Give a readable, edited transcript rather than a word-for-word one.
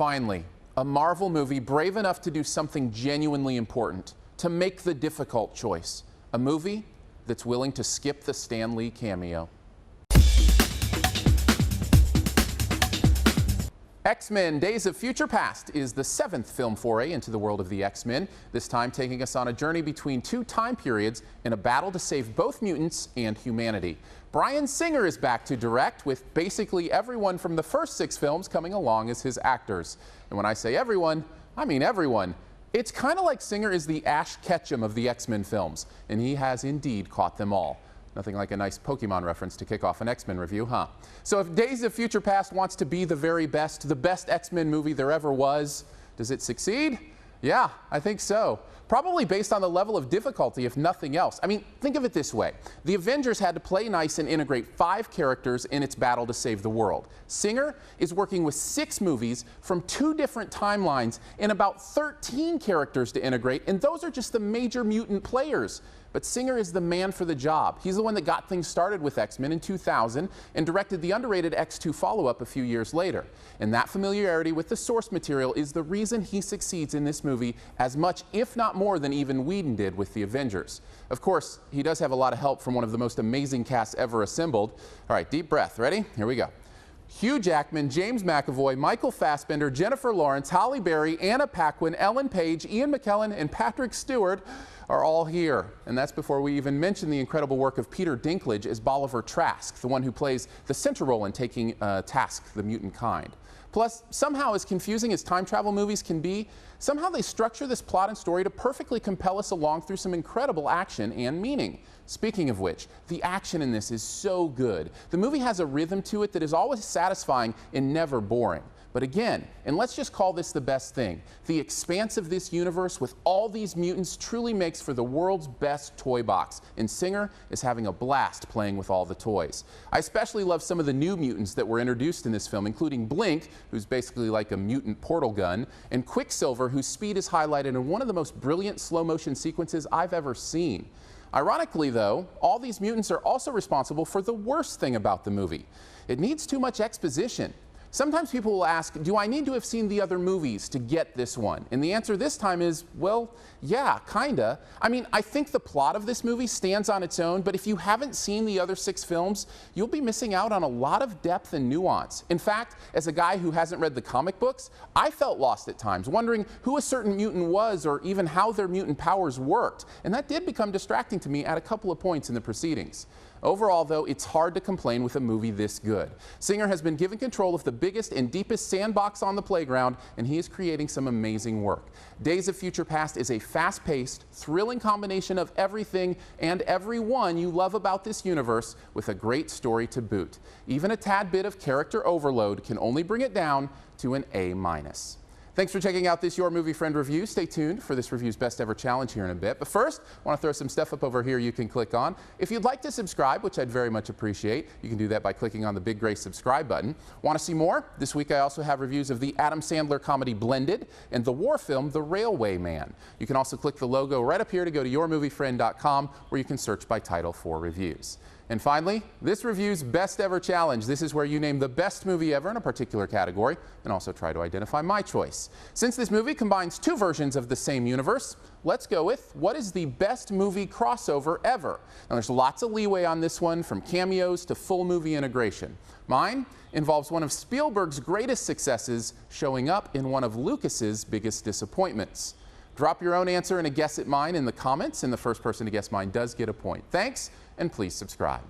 Finally, a Marvel movie brave enough to do something genuinely important, to make the difficult choice. A movie that's willing to skip the Stan Lee cameo. X-Men Days of Future Past is the 7th film foray into the world of the X-Men, this time taking us on a journey between two time periods in a battle to save both mutants and humanity. Bryan Singer is back to direct, with basically everyone from the first 6 films coming along as his actors. And when I say everyone, I mean everyone. It's kind of like Singer is the Ash Ketchum of the X-Men films, and he has indeed caught them all. Nothing like a nice Pokemon reference to kick off an X-Men review, huh? So if Days of Future Past wants to be the very best, the best X-Men movie there ever was, does it succeed? Yeah, I think so. Probably based on the level of difficulty, if nothing else. I mean, think of it this way. The Avengers had to play nice and integrate 5 characters in its battle to save the world. Singer is working with 6 movies from 2 different timelines and about 13 characters to integrate, and those are just the major mutant players. But Singer is the man for the job. He's the one that got things started with X-Men in 2000 and directed the underrated X2 follow-up a few years later. And that familiarity with the source material is the reason he succeeds in this movie as much, if not more, than even Whedon did with the Avengers. Of course, he does have a lot of help from one of the most amazing casts ever assembled. All right, deep breath. Ready? Here we go. Hugh Jackman, James McAvoy, Michael Fassbender, Jennifer Lawrence, Halle Berry, Anna Paquin, Ellen Page, Ian McKellen, and Patrick Stewart are all here. And that's before we even mention the incredible work of Peter Dinklage as Bolivar Trask, the one who plays the center role in taking task the mutant kind. Plus, somehow, as confusing as time travel movies can be, somehow they structure this plot and story to perfectly compel us along through some incredible action and meaning. Speaking of which, the action in this is so good. The movie has a rhythm to it that is always satisfying and never boring. But again, and let's just call this the best thing, the expanse of this universe with all these mutants truly makes for the world's best toy box, and Singer is having a blast playing with all the toys. I especially love some of the new mutants that were introduced in this film, including Blink, who's basically like a mutant portal gun, and Quicksilver, whose speed is highlighted in one of the most brilliant slow-motion sequences I've ever seen. Ironically, though, all these mutants are also responsible for the worst thing about the movie. It needs too much exposition. Sometimes people will ask, do I need to have seen the other movies to get this one? And the answer this time is, well, yeah, kinda. I mean, I think the plot of this movie stands on its own, but if you haven't seen the other 6 films, you'll be missing out on a lot of depth and nuance. In fact, as a guy who hasn't read the comic books, I felt lost at times, wondering who a certain mutant was or even how their mutant powers worked. And that did become distracting to me at a couple of points in the proceedings. Overall, though, it's hard to complain with a movie this good. Singer has been given control of the biggest and deepest sandbox on the playground, and he is creating some amazing work. Days of Future Past is a fast-paced, thrilling combination of everything and everyone you love about this universe, with a great story to boot. Even a tad bit of character overload can only bring it down to an A-. Thanks for checking out this Your Movie Friend review. Stay tuned for this review's best ever challenge here in a bit. But first, I want to throw some stuff up over here you can click on. If you'd like to subscribe, which I'd very much appreciate, you can do that by clicking on the big gray subscribe button. Want to see more? This week I also have reviews of the Adam Sandler comedy Blended and the war film The Railway Man. You can also click the logo right up here to go to yourmoviefriend.com, where you can search by title for reviews. And finally, this review's best ever challenge. This is where you name the best movie ever in a particular category and also try to identify my choice. Since this movie combines 2 versions of the same universe, let's go with what is the best movie crossover ever. Now there's lots of leeway on this one, from cameos to full movie integration. Mine involves one of Spielberg's greatest successes showing up in one of Lucas's biggest disappointments. Drop your own answer and a guess at mine in the comments, and the first person to guess mine does get a point. Thanks, and please subscribe.